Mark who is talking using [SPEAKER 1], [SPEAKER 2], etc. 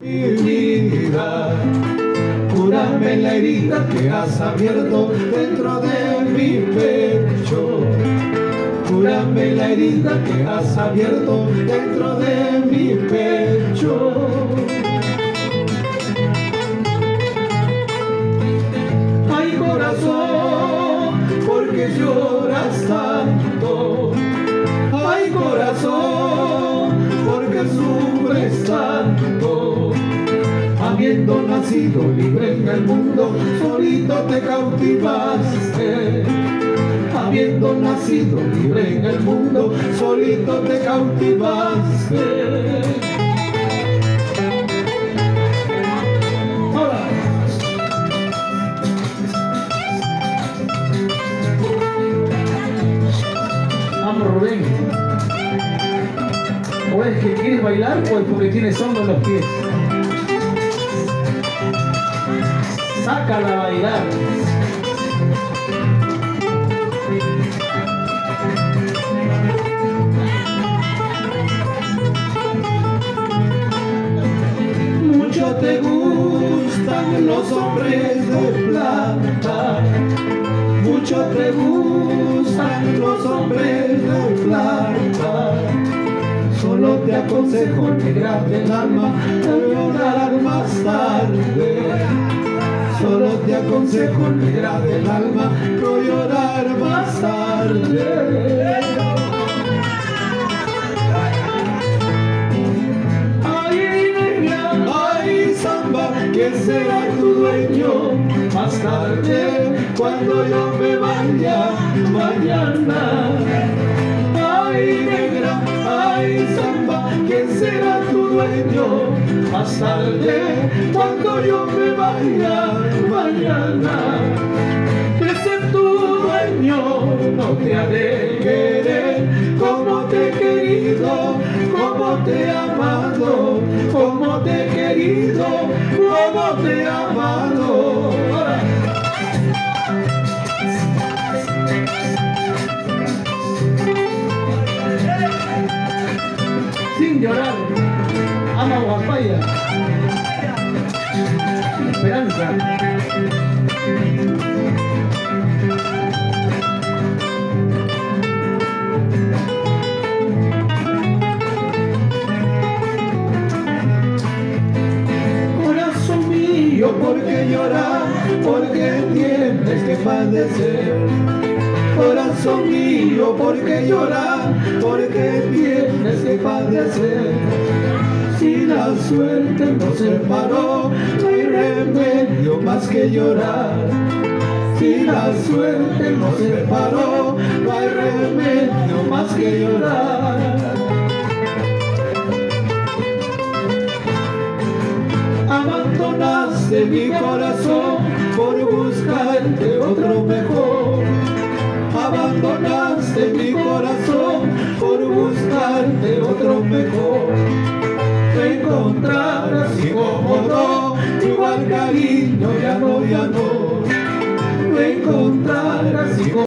[SPEAKER 1] Mi vida, cúrame la herida que has abierto dentro de mi pecho. Cúrame la herida que has abierto dentro de mi pecho. Ay, corazón, ¿por qué lloras tanto? Ay, corazón, ¿por qué sufres tanto? Habiendo nacido libre en el mundo, solito te cautivaste. Habiendo nacido libre en el mundo, solito te cautivaste. Ahora.
[SPEAKER 2] Vamos, Rubén. ¿O es que quieres bailar o es porque tienes hondo en los pies? Sácala a bailar.
[SPEAKER 1] Mucho te gustan los hombres de plata. Mucho te gustan los hombres de plata. Solo te aconsejo, negra del alma, no llorar más tarde. Solo te aconsejo, negra del alma, no llorar más tarde. Ay, negra, ay, samba, ¿quién será tu dueño? Más tarde, cuando yo me vaya mañana. Ay, negra, ay, samba, ¿quién será tu dueño? Más tarde, cuando yo me vaya mañana. De ser tu dueño, no te ha de querer como te he querido, como te he amado, como te he querido, como te he amado.
[SPEAKER 2] Sin llorar, ama Guapaya. Esperanza.
[SPEAKER 1] Corazón mío, ¿por qué llorar? ¿Por qué tienes que padecer? Corazón mío, ¿por qué llorar? ¿Por qué tienes que padecer? Si la suerte nos separó, no hay remedio más que llorar. Si la suerte nos separó, no hay remedio más que llorar. Abandonaste mi corazón por buscarte otro mejor. Abandonaste mi corazón por buscarte otro mejor. Te encontrarás y como no, igual cariño ya no, ya no. Te encontrarás y como